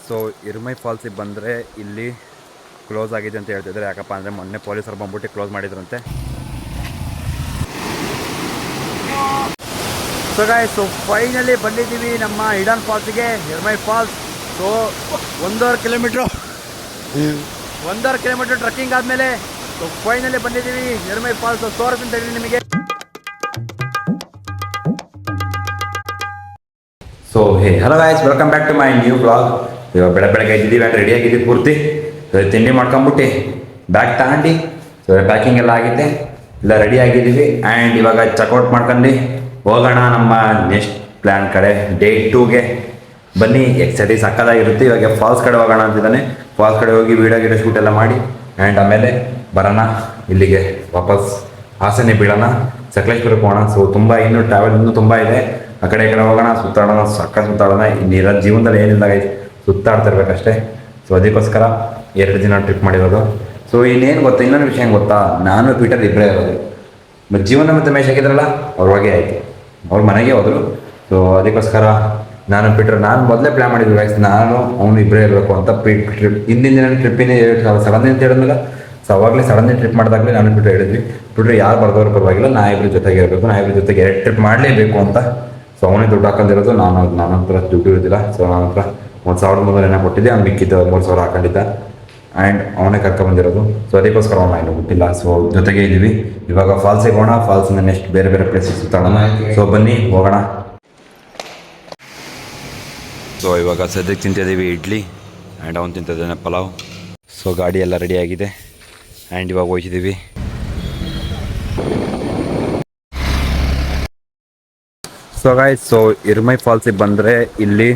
So ಇರ್ಮೈ ಫಾಲ್ಸಿಗೆ ಬಂದರೆ ಇಲ್ಲಿ close ಆಗಿದೆ ಅಂತ ಹೇಳ್ತಿದ್ದಾರೆ. ಯಾಕಪ್ಪ ಅಂದರೆ ಮೊನ್ನೆ ಪೊಲೀಸರು ಬಂದ್ಬಿಟ್ಟು ಕ್ಲೋಸ್ ಮಾಡಿದ್ರಂತೆ. ಸೊ ಗಾಯ್ಸ್, ಸೊ ಫೈನಲಿ ಬಂದಿದ್ದೀವಿ ನಮ್ಮ ಹಿಡನ್ ಫಾಲ್ಸಿಗೆ, Irmai falls. So 1.5 kilometre trekking ಆದಮೇಲೆ ಸೊ ಫೈನಲಿ ಬಂದಿದ್ದೀವಿ ಇರ್ಮೈ ಫಾಲ್ಸ್. ತೋರಿಸ್ತೀನಿ ತಗೊಳ್ಳಿ ನಿಮಗೆ. So hello guys, welcome back to my new blog. ಇವಾಗ ಬೆಳಗ್ಗೆ ಇದ್ದೀವಿ ಆ್ಯಂಡ್ ರೆಡಿ ಆಗಿದ್ದೀವಿ ಪೂರ್ತಿ. ತಿಂಡಿ ಮಾಡ್ಕೊಂಬಿಟ್ಟು ಬ್ಯಾಗ್ ತಗೊಂಡು ಸೊ ಪ್ಯಾಕಿಂಗ್ ಎಲ್ಲ ಆಗಿದೆ, ಎಲ್ಲ ರೆಡಿ ಆಗಿದ್ದೀವಿ. ಆ್ಯಂಡ್ ಇವಾಗ ಚೆಕ್ಔಟ್ ಮಾಡ್ಕೊಂಡು ಹೋಗೋಣ ನಮ್ಮ ನೆಕ್ಸ್ಟ್ ಪ್ಲ್ಯಾನ್ ಕಡೆ, ಡೇ 2ಗೆ. ಬನ್ನಿ, ಎಕ್ಸೈಟಿ ಸಕ್ಕದಾಗಿರುತ್ತೆ. ಇವಾಗ ಫಾಲ್ಸ್ ಕಡೆ ಹೋಗೋಣ ಅಂತಿದ್ದಾನೆ. ಫಾಲ್ಸ್ ಕಡೆ ಹೋಗಿ ವೀಡಿಯೋ ಶೂಟ್ ಎಲ್ಲ ಮಾಡಿ ಆ್ಯಂಡ್ ಆಮೇಲೆ ಬರೋಣ ಇಲ್ಲಿಗೆ ವಾಪಸ್ ಹಾಸನ ಬೀಳೋಣ, ಸಕಲೇಶ್ಪುರಕ್ಕೆ ಹೋಗೋಣ. ಸೊ ತುಂಬ ಇನ್ನೂ ಟ್ರಾವೆಲ್ ಇನ್ನೂ ತುಂಬ ಇದೆ. ಆ ಕಡೆ ಈ ಕಡೆ ಹೋಗೋಣ, ಸುತ್ತಾಡೋಣ, ಸುತ್ತಾಡೋಣ. ಇನ್ನಿರೋ ಜೀವನದಲ್ಲಿ ಏನಿಲ್ಲ ಗೈಸ್, ಸುತ್ತಾಡ್ತಿರ್ಬೇಕಷ್ಟೇ. ಸೊ ಅದಕ್ಕೋಸ್ಕರ 2 ದಿನ ಟ್ರಿಪ್ ಮಾಡಿರೋದು. ಸೊ ಇನ್ನೇನು ಗೊತ್ತಾ, ಇನ್ನೊಂದು ವಿಷಯ ಏನು ಗೊತ್ತಾ, ನಾನು ಪೀಟರ್ ಇಬ್ಬರೇ ಇರೋದು. ಮತ್ತು ಜೀವನ ಮತ್ತು ಮೇಷ್ ಹಾಕಿದ್ರಲ್ಲ, ಅವ್ರ ಹೋಗೇ ಆಯಿತು, ಅವ್ರ ಮನೆಗೆ ಹೋದರು. ಸೊ ಅದಕ್ಕೋಸ್ಕರ ನಾನು ಮೊದಲೇ ಪ್ಲ್ಯಾನ್ ಮಾಡಿದ್ವಿ ಗೈಸ್, ನಾನು ಅವನು ಇಬ್ಬರೇ ಇರಬೇಕು ಅಂತ. ಟ್ರಿಪ್ ಹಿಂದಿನ ದಿನ ಟ್ರಿಪ್ಪಿನೇ ಸಡನ್ ಅಂತ ಹೇಳಿದ್ಮೇಲೆ, ಸೊ ಅವಾಗಲೇ ಸಡನ್ಲಿ ಟ್ರಿಪ್ ಮಾಡಿದಾಗಲೇ ನಾನು ಹೇಳಿದ್ವಿ, ಯಾರು ಬರ್ದವ್ರು ಪರವಾಗಿಲ್ಲ, ನಾ ಇಬ್ಬರ ಜೊತೆಗೆ ಇರಬೇಕು, ನಾ ಇಬ್ಬರ ಜೊತೆಗೆ 2 ಟ್ರಿಪ್ ಮಾಡಲೇಬೇಕು ಅಂತ. ಸೊ ಅವನೇ ದುಡ್ಡು ಹಾಕೊಂಡಿರೋದು, ನನ್ನ ಹತ್ರ ದುಡ್ಡು ಇರೋದಿಲ್ಲ. ಸೊ ನನ್ನ ಹತ್ರ 1,300 ಕೊಟ್ಟಿದ್ದೆ, ಅವ್ನು ಮಿಕ್ಕಿದ್ದು 3,000 ಹಾಕೊಂಡಿದ್ದ. ಆ್ಯಂಡ್ ಅವನೇ ಕರ್ಕೊಂಬಂದಿರೋದು. ಸೊ ಅದಕ್ಕೋಸ್ಕರ ಅವನು ಇನ್ನೂ ಬಿಟ್ಟಿಲ್ಲ. ಸೊ ಜೊತೆಗೆ ಇದ್ದೀವಿ. ಇವಾಗ ಫಾಲ್ಸಿಗೆ ಹೋಗೋಣ, ಫಾಲ್ಸಿಂದ ನೆಕ್ಸ್ಟ್ ಬೇರೆ ಬೇರೆ ಪ್ಲೇಸಿಗೆ ಸುತ್ತಾಡೋಣ. ಸೊ ಬನ್ನಿ ಹೋಗೋಣ. ಸೊ ಇವಾಗ ಸದ್ಯಕ್ಕೆ ತಿಂತಿದ್ದೀವಿ ಇಡ್ಲಿ, ಆ್ಯಂಡ್ ಅವನು ತಿಂತಿದ್ದಾನೆ ಪಲಾವ್. ಸೊ ಗಾಡಿ ಎಲ್ಲ ರೆಡಿ ಆಗಿದೆ ಆ್ಯಂಡ್ ಇವಾಗ ಹೋಗ್ತಿದ್ದೀವಿ. ಸೊ ಗಾಯ್ಸ್, ಸೊ ಇರ್ಮೈ ಫಾಲ್ಸಿಗೆ ಬಂದರೆ ಇಲ್ಲಿ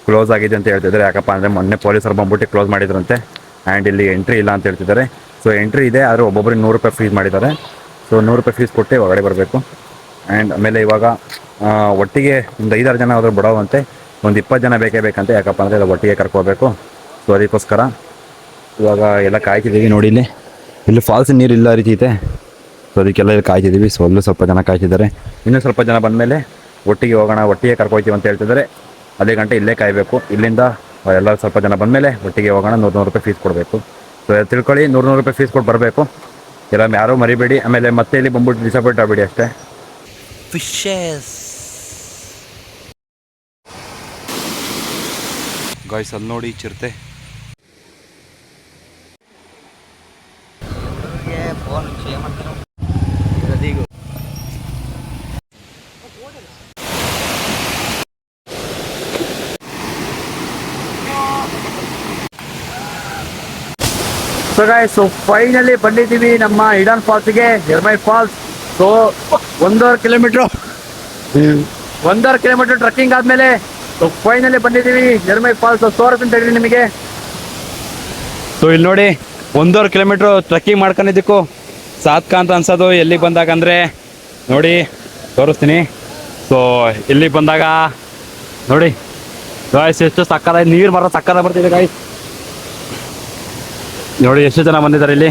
ಕ್ಲೋಸ್ ಆಗಿದೆ ಅಂತ ಹೇಳ್ತಿದ್ದಾರೆ. ಯಾಕಪ್ಪ ಅಂದರೆ ಮೊನ್ನೆ ಪೊಲೀಸರು ಬಂದ್ಬಿಟ್ಟು ಕ್ಲೋಸ್ ಮಾಡಿದ್ರಂತೆ. ಆ್ಯಂಡ್ ಇಲ್ಲಿ ಎಂಟ್ರಿ ಇಲ್ಲ ಅಂತ ಹೇಳ್ತಿದ್ದಾರೆ. ಸೊ ಎಂಟ್ರಿ ಇದೆ, ಆದರೆ ಒಬ್ಬೊಬ್ಬರಿಗೆ 100 ರೂಪಾಯಿ ಫೀಸ್ ಮಾಡಿದ್ದಾರೆ. ಸೊ 100 ರೂಪಾಯಿ ಫೀಸ್ ಕೊಟ್ಟು ಒಳಗಡೆ ಬರಬೇಕು. ಆ್ಯಂಡ್ ಆಮೇಲೆ ಇವಾಗ ಒಟ್ಟಿಗೆ ಒಂದು 5-6 ಜನ ಹೋದ್ರೆ ಬಿಡೋವಂತೆ, ಒಂದು 20 ಜನ ಬೇಕಂತೆ. ಯಾಕಪ್ಪ ಅಂದರೆ ಎಲ್ಲ ಒಟ್ಟಿಗೆ ಕರ್ಕೋಬೇಕು. ಸೊ ಅದಕ್ಕೋಸ್ಕರ ಇವಾಗ ಎಲ್ಲ ಕಾಯ್ತಿದ್ದೀವಿ. ನೋಡಿ, ಇಲ್ಲಿ ಫಾಲ್ಸಿನ ನೀರು ಇಲ್ಲ ರೀತಿ ಇದೆ. ಸೊ ಅದಕ್ಕೆಲ್ಲ ಇಲ್ಲಿ ಕಾಯ್ತಿದ್ದೀವಿ. ಸೊ ಅಲ್ಲೂ ಸ್ವಲ್ಪ ಜನ ಕಾಯ್ತಿದ್ದಾರೆ. ಇನ್ನೂ ಸ್ವಲ್ಪ ಜನ ಬಂದಮೇಲೆ ಒಟ್ಟಿಗೆ ಹೋಗೋಣ, ಒಟ್ಟಿಗೆ ಕರ್ಕೊಯ್ತೀವಿ ಅಂತ ಹೇಳ್ತಿದ್ದಾರೆ. ಅದೇ ಗಂಟೆ ಇಲ್ಲೇ ಕಾಯಬೇಕು. ಇಲ್ಲಿಂದ ಎಲ್ಲ ಸ್ವಲ್ಪ ಜನ ಬಂದಮೇಲೆ ಒಟ್ಟಿಗೆ ಹೋಗೋಣ. 100 ರೂಪಾಯಿ ಫೀಸ್ ಕೊಡಬೇಕು. ಸೊ ತಿಳ್ಕೊಳ್ಳಿ, 100 ರೂಪಾಯಿ ಫೀಸ್ ಕೊಟ್ಟು ಬರಬೇಕು. ಎಲ್ಲ ಯಾರೂ ಮರಿಬೇಡಿ. ಆಮೇಲೆ ಮತ್ತೆ ಇಲ್ಲಿ ಬಂದ್ಬಿಟ್ಟು ಡಿಸಪಾಯಿಂಟ್ ಆಗಬೇಡಿ ಅಷ್ಟೇ. ಫಿಶಸ್ ಗಾಯ್ಸ್, ಅಲ್ಲಿ ನೋಡಿ ಚಿರತೆ. ಸೊ ಗಾಯ್ಸ್, ಸೊ ಫೈನಲಿ ಬಂದಿದ್ದೀವಿ ನಮ್ಮ ಹಿಡನ್ ಫಾಲ್ಸ್ಗೆ, Irmai falls. So 1.5 kilometre trekking ಆದಮೇಲೆ ಸೊ ಫೈನಲಿ ಬಂದಿದ್ದೀವಿ ಇರ್ಮೈ ಫಾಲ್ಸ್. ತೋರಿಸ್ತೀನಿ ತಗೊಳ್ಳಿ ನಿಮಗೆ. ಸೊ ಇಲ್ಲಿ ನೋಡಿ, 1.5 ಕಿಲೋಮೀಟ್ರ್ ಟ್ರಕ್ಕಿಂಗ್ ಮಾಡ್ಕೊಂಡಿದ್ದಕ್ಕೂ ಸಾತ್ಕ ಅಂತ ಅನ್ಸೋದು. ಎಲ್ಲಿಗೆ ಬಂದಾಗ ಅಂದರೆ ನೋಡಿ, ತೋರಿಸ್ತೀನಿ. ಸೊ ಇಲ್ಲಿಗೆ ಬಂದಾಗ ನೋಡಿ ಗಾಯ್ಸ್, ಎಷ್ಟು ಸಕ್ಕದಾಗಿ ನೀರು ಸಕ್ಕದಾಗಿ ಬರ್ತಿದೆ ಗಾಯ್ಸ್. ನೋಡಿ ಎಷ್ಟು ಜನ ಬಂದಿದ್ದಾರೆ. ಇಲ್ಲಿ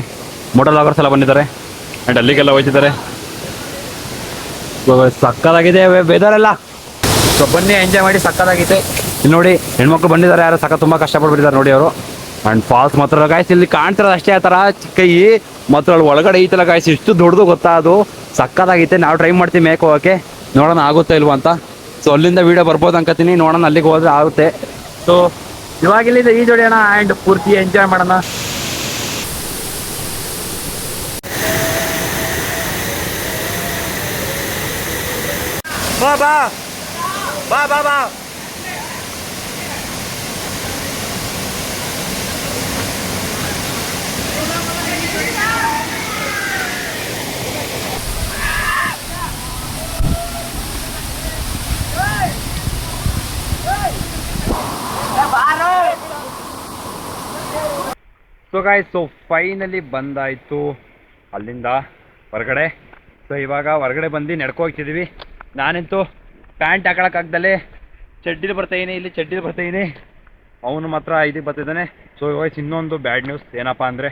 ಮೋಟರ್ ಲಾಗರ್ಸ್ ಎಲ್ಲ ಬಂದಿದ್ದಾರೆ ಆ್ಯಂಡ್ ಅಲ್ಲಿಗೆಲ್ಲ ಹೋಗ್ತಿದ್ದಾರೆ. ಸಕ್ಕದಾಗಿದೆ ವೆದರ್ ಎಲ್ಲ. ಸೊ ಬನ್ನಿ, ಎಂಜಾಯ್ ಮಾಡಿ, ಸಕ್ಕದಾಗಿದೆ. ಇಲ್ಲಿ ನೋಡಿ, ಹೆಣ್ಮಕ್ಳು ಬಂದಿದ್ದಾರೆ, ಯಾರು ತುಂಬ ಕಷ್ಟಪಟ್ಬಿಟ್ಟಿದ್ದಾರೆ ನೋಡಿ ಅವರು. ಆ್ಯಂಡ್ ಫಾಲ್ಸ್ ಮಾತ್ರ ಗಾಯ್ಸ್ ಇಲ್ಲಿ ಕಾಣ್ತಿರೋದು ಅಷ್ಟೇ, ಆ ಥರ ಚಿಕ್ಕೈ ಮಾತ್ರ ಅಲ್ಲಿ ಒಳಗಡೆ ಐತಲ್ಲ ಗಾಯ್ಸ್, ಎಷ್ಟು ದೊಡ್ಡದು ಗೊತ್ತಾ, ಅದು ಸಕ್ಕದಾಗೈತೆ. ನಾವು ಟ್ರೈ ಮಾಡ್ತೀವಿ ಮೇಕೆ ಹೋಗೋಕ್ಕೆ, ನೋಡೋಣ ಆಗುತ್ತೆ ಇಲ್ವ ಅಂತ. ಸೊ ಅಲ್ಲಿಂದ ವೀಡಿಯೋ ಬರ್ಬೋದು ಅನ್ಕೋತೀನಿ, ನೋಡೋಣ ಅಲ್ಲಿಗೆ ಹೋದ್ರೆ ಆಗುತ್ತೆ. ಸೊ ಇವಾಗ ಇಲ್ಲಿಂದ ಈ ಜೋಡಿಯೋಣ ಆ್ಯಂಡ್ ಪೂರ್ತಿ ಎಂಜಾಯ್ ಮಾಡೋಣ. ಬಾ ಬಾ ಬಾ ಬಾ ಬಾ ಸೊ ಗಾಯ್ಸ್, ಸೊ ಫೈನಲಿ ಬಂದಾಯಿತು ಅಲ್ಲಿಂದ ಹೊರಗಡೆ. ಸೊ ಇವಾಗ ಹೊರಗಡೆ ಬಂದು ನಡ್ಕೋಗ್ತಿದ್ದೀವಿ. ನಾನಂತೂ ಪ್ಯಾಂಟ್ ಹಾಕೊಳಕ್ಕಾಗ್ದಲೇ ಚಡ್ಡಿಲಿ ಬರ್ತಾಯಿದ್ದೀನಿ, ಇಲ್ಲಿ ಚಡ್ಡಿಲಿ ಬರ್ತಾಯಿದ್ದೀನಿ. ಅವನು ಮಾತ್ರ ಇದಕ್ಕೆ ಬರ್ತಿದ್ದಾನೆ. ಸೊ ವಾಯ್ಸ್ ಇನ್ನೊಂದು ಬ್ಯಾಡ್ ನ್ಯೂಸ್ ಏನಪ್ಪ ಅಂದರೆ,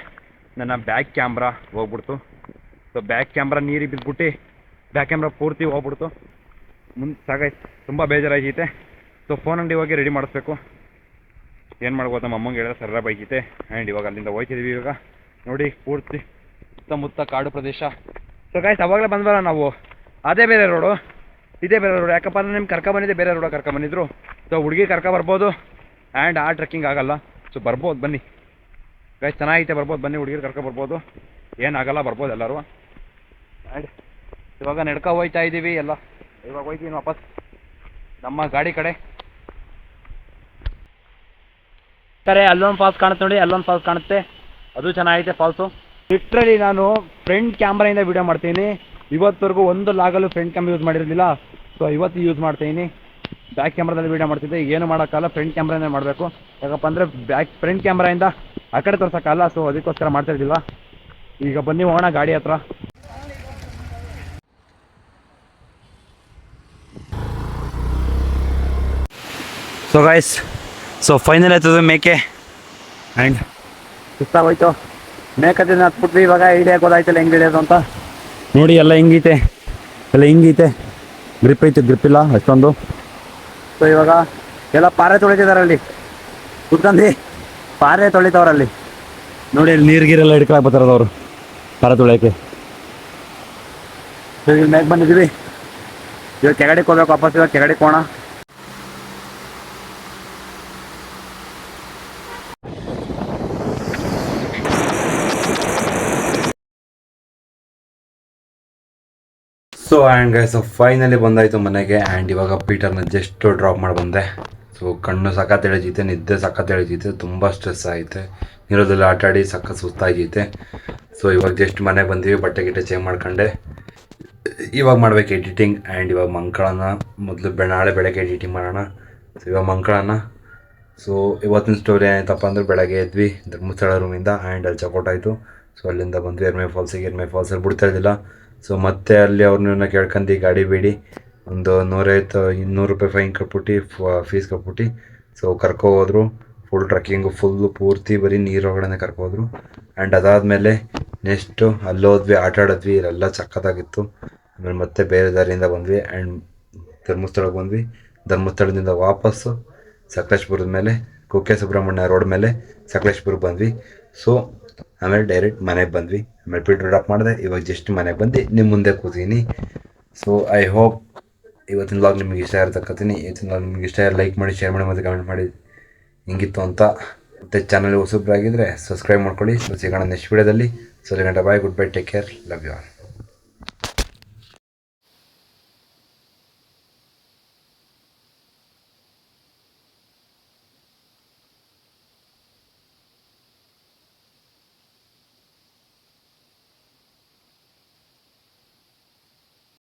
ನನ್ನ ಬ್ಯಾಕ್ ಕ್ಯಾಮ್ರಾ ಹೋಗ್ಬಿಡ್ತು. ಸೊ ಬ್ಯಾಕ್ ಕ್ಯಾಮ್ರಾ ನೀರಿಗೆ ಬಿದ್ದುಬಿಟ್ಟು ಬ್ಯಾಕ್ ಕ್ಯಾಮ್ರಾ ಪೂರ್ತಿ ಹೋಗ್ಬಿಡ್ತು. ಮುಂದೆ ಸಾಗಾಯ್ತು, ತುಂಬ ಬೇಜಾರಾಗೈತೆ. ಸೊ ಫೋನ್ ಅಂಗಡಿ ಹೋಗಿ ರೆಡಿ ಮಾಡಿಸ್ಬೇಕು. ಏನು ಮಾಡ್ಬೋದು, ನಮ್ಮ ಅಮ್ಮಂಗೆ ಹೇಳಿದ್ರೆ ಸರ ಬೈಕೈತೆ. ಆ್ಯಂಡ್ ಇವಾಗ ಅಲ್ಲಿಂದ ಹೋಗ್ತಿದ್ದೀವಿ. ಇವಾಗ ನೋಡಿ ಪೂರ್ತಿ ಸುತ್ತಮುತ್ತ ಕಾಡು ಪ್ರದೇಶ. ಸೊ ಗಾಯ್ಸ್ ಅವಾಗಲೇ ಬಂದ್ವಲ್ಲ ನಾವು, ಅದೇ ಬೇರೆ ರೋಡು, ಇದೇ ಬೇರೆ ರೋಡು. ಯಾಕಪ್ಪ ಅಂದರೆ ನಿಮ್ಗೆ ಕರ್ಕೊಬಂದಿದ್ದೆ ಬೇರೆ ರೋಡ ಕರ್ಕೊಬಂದಿದ್ರು. ಸೊ ಹುಡುಗಿ ಕರ್ಕೊಬರ್ಬೋದು ಆ್ಯಂಡ್ ಆ ಟ್ರೆಕ್ಕಿಂಗ್ ಆಗಲ್ಲ. ಸೊ ಬರ್ಬೋದು ಬನ್ನಿ ಗೈಸ್, ಚೆನ್ನಾಗೈತೆ, ಬರ್ಬೋದು ಬನ್ನಿ, ಹುಡುಗಿರು ಕರ್ಕೊಬರ್ಬೋದು, ಏನಾಗಲ್ಲ, ಬರ್ಬೋದು ಎಲ್ಲರೂ. ಆ್ಯಂಡ್ ಇವಾಗ ನಡ್ಕೊ ಹೋಗ್ತಾ ಇದ್ದೀವಿ ಎಲ್ಲ. ಇವಾಗ ಹೋಗ್ತೀವಿ ವಾಪಸ್ ನಮ್ಮ ಗಾಡಿ ಕಡೆ. ಸರಿ, ಅಲ್ಲೊಂದು ಫಾಲ್ಸ್ ಕಾಣುತ್ತೆ ನೋಡಿ, ಅಲ್ಲೊಂದು ಫಾಲ್ಸ್ ಕಾಣುತ್ತೆ, ಅದು ಚೆನ್ನಾಗೈತೆ ಫಾಲ್ಸು. ಲಿಟ್ರಲಿ ನಾನು ಫ್ರಂಟ್ ಕ್ಯಾಮ್ರಾಯಿಂದ ವೀಡಿಯೋ ಮಾಡ್ತೀನಿ. ಇವತ್ತವರೆಗೂ ಒಂದು ಲಾಗಲ್ಲೂ ಫ್ರಂಟ್ ಕ್ಯಾಮ್ರಾ ಯೂಸ್ ಮಾಡಿರಲಿಲ್ಲ. ಸೊ ಇವತ್ತು ಯೂಸ್ ಮಾಡ್ತೀನಿ. ಬ್ಯಾಕ್ ಕ್ಯಾಮ್ರಾದಲ್ಲಿ ವೀಡಿಯೋ ಮಾಡ್ತಿದ್ದೆ, ಏನು ಮಾಡೋಕ್ಕಲ್ಲ, ಫ್ರಂಟ್ ಕ್ಯಾಮ್ರಾನೇ ಮಾಡಬೇಕು. ಯಾಕಪ್ಪ ಅಂದರೆ ಫ್ರಂಟ್ ಕ್ಯಾಮ್ರಾಯಿಂದ ಆ ಕಡೆ ತೋರ್ಸೋಕ್ಕಲ್ಲ. ಸೊ ಅದಕ್ಕೋಸ್ಕರ ಮಾಡ್ತಾ ಇದ್ದಿಲ್ಲ. ಈಗ ಬನ್ನಿ ಹೋಗೋಣ ಗಾಡಿ ಹತ್ರ. ಸೊ ಗೈಸ್, ಸೊ ಫೈನಲ್ ಆಯ್ತದೆ ಮೇಕೆ. ಆ್ಯಂಡ್ ಸುಸ್ತಾಗೋಯ್ತು, ಮೇಕದಿಂದ ಹತ್ಬಿಟ್ವಿ. ಇವಾಗ ಐಡಿಯಾ ಗೊತ್ತಾಯ್ತಲ್ಲ ಹೆಂಗೆ ಹಿಡಿಯೋದು ಅಂತ. ನೋಡಿ ಎಲ್ಲ ಹಿಂಗೈತೆ, ಎಲ್ಲ ಹಿಂಗೈತೆ, ಗ್ರಿಪ್ ಐತೆ, ಗ್ರಿಪ್ ಇಲ್ಲ ಅಷ್ಟೊಂದು. ಸೊ ಇವಾಗ ಎಲ್ಲ ಪಾರೆ ತೊಳಿತಿದಾರಲ್ಲಿ ಕುತ್ಕೊಂಡು, ಪಾರೆ ತೊಳಿತವ್ರಲ್ಲಿ ನೋಡಿ. ಅಲ್ಲಿ ನೀರಿಗೆಲ್ಲ ಹಿಡ್ಕೊಳಕ್ಕೆ ಬರ್ತಾರದು ಅವರು ಪಾರೆ ತೊಳೆಯೋಕ್ಕೆ. ಸೊ ಈಗ ಮೇಕ್ ಬಂದಿದ್ದೀವಿ. ಇವಾಗ ಕೆಗಡಿಗೆ ಹೋಗ್ಬೇಕು ವಾಪಸ್. ಇವಾಗ ಕೆಗಡಿಗೆ ಹೋಗೋಣ. ಸೊ ಆ್ಯಂಡ್ ಗೈಸ್, ಫೈನಲಿ ಬಂದಾಯಿತು ಮನೆಗೆ. ಆ್ಯಂಡ್ ಇವಾಗ ಪೀಟರ್ನ ಜಸ್ಟ್ ಡ್ರಾಪ್ ಮಾಡಿ ಬಂದೆ. ಸೊ ಕಣ್ಣು ಸಖತ್ ಎಳೆಜೈತೆ, ನಿದ್ದೆ ಸಖತ್ ಎಳೆಜೈತೆ, ತುಂಬ ಸ್ಟ್ರೆಸ್ ಆಗಿದೆ, ನೀರೋದಲ್ಲಿ ಆಟಾಡಿ ಸಖತ್ ಸುಸ್ತಾಗೈತೆ. ಸೊ ಇವಾಗ ಜಸ್ಟ್ ಮನೆಗೆ ಬಂದೀವಿ, ಬಟ್ಟೆ ಗಿಟ್ಟೆ ಚೇಂಜ್ ಮಾಡ್ಕೊಂಡೆ. ಇವಾಗ ಮಾಡ್ಬೇಕು ಎಡಿಟಿಂಗ್. ಆ್ಯಂಡ್ ಇವಾಗ ಮಂಕಳನ ಮೊದಲು ನಾಳೆ ಬೆಳಗ್ಗೆ ಎಡಿಟಿಂಗ್ ಮಾಡೋಣ. ಸೊ ಇವಾಗ ಮಂಕಳನ. ಸೊ ಇವತ್ತಿನ ಸ್ಟೋರಿ ಏನಾಯ್ತಪ್ಪ ಅಂದ್ರೆ, ಬೆಳಗ್ಗೆ ಎದ್ವಿ ಧರ್ಮಸ್ಥಳ ರೂಮಿಂದ. ಆ್ಯಂಡ್ ಅಲ್ಲಿ ಚಕೋಟ್ ಆಯಿತು. ಸೊ ಅಲ್ಲಿಂದ ಬಂದ್ವಿ ಎರ್ಮೆ ಫಾಲ್ಸಿಗೆ. ಎರ್ಮೆ ಫಾಲ್ಸಲ್ಲಿ ಬಿಡ್ತಾ ಇದ್ದಿಲ್ಲ. ಸೊ ಮತ್ತೆ ಅಲ್ಲಿ ಅವ್ರನ್ನ ಕೇಳ್ಕೊಂಡು ಗಾಡಿ ಬೇಡಿ ಒಂದು 150-200 ರೂಪಾಯಿ ಫೈನ್ ಕಟ್ಬಿಟ್ಟು ಫೀಸ್ ಕಟ್ಬಿಟ್ಟು ಸೊ ಕರ್ಕೋದ್ರು. ಫುಲ್ ಟ್ರಕ್ಕಿಂಗು ಫುಲ್ಲು ಪೂರ್ತಿ ಬರೀ ನೀರೊಳಗಡೆ ಕರ್ಕೋದ್ರು. ಆ್ಯಂಡ್ ಅದಾದಮೇಲೆ ನೆಕ್ಸ್ಟು ಅಲ್ಲೋದ್ವಿ, ಆಟ ಆಡಿದ್ವಿ, ಇಲ್ಲೆಲ್ಲ ಸಖತ್ತಾಗಿತ್ತು. ಆಮೇಲೆ ಮತ್ತೆ ಬೇರೆ ದಾರಿಯಿಂದ ಬಂದ್ವಿ ಆ್ಯಂಡ್ ಧರ್ಮಸ್ಥಳಕ್ಕೆ ಬಂದ್ವಿ. ಧರ್ಮಸ್ಥಳದಿಂದ ವಾಪಸ್ಸು ಸಕಲೇಶ್ಪುರದ ಮೇಲೆ ಕುಕ್ಕೆ ಸುಬ್ರಹ್ಮಣ್ಯ ರೋಡ್ ಮೇಲೆ ಸಕಲೇಶ್ಪುರಕ್ಕೆ ಬಂದ್ವಿ. ಸೊ ಆಮೇಲೆ ಡೈರೆಕ್ಟ್ ಮನೆಗೆ ಬಂದ್ವಿ. ಆಮೇಲೆ ಪೀಟರ್ ಡ್ರಾಪ್ ಮಾಡಿದೆ. ಇವಾಗ ಜಸ್ಟ್ ಮನೆಗೆ ಬಂದು ನಿಮ್ಮ ಮುಂದೆ ಕೂತೀನಿ. ಸೊ ಐ ಹೋಪ್ ಇವತ್ತಿನ ವ್ಲಾಗ್ ನಿಮಗೆ ಇಷ್ಟ ಇರ್ತಕ್ಕಂತೀನಿ. ಇವತ್ತಿನ ವ್ಲಾಗ್ ನಿಮಗೆ ಇಷ್ಟ ಲೈಕ್ ಮಾಡಿ, ಶೇರ್ ಮಾಡಿ, ಮತ್ತು ಕಮೆಂಟ್ ಮಾಡಿ ಹಿಂಗಿತ್ತು ಅಂತ. ಮತ್ತು ಚಾನಲ್ ಹೊಸಬ್ರಾಗಿದ್ದರೆ ಸಬ್ಸ್ಕ್ರೈಬ್ ಮಾಡ್ಕೊಳ್ಳಿ. ಸೊ ಸಿಗೋಣ ನೆಕ್ಸ್ಟ್ ವೀಡಿಯೋದಲ್ಲಿ. ಸೊ ಗಂಟೆ bye, goodbye, take care, love you all.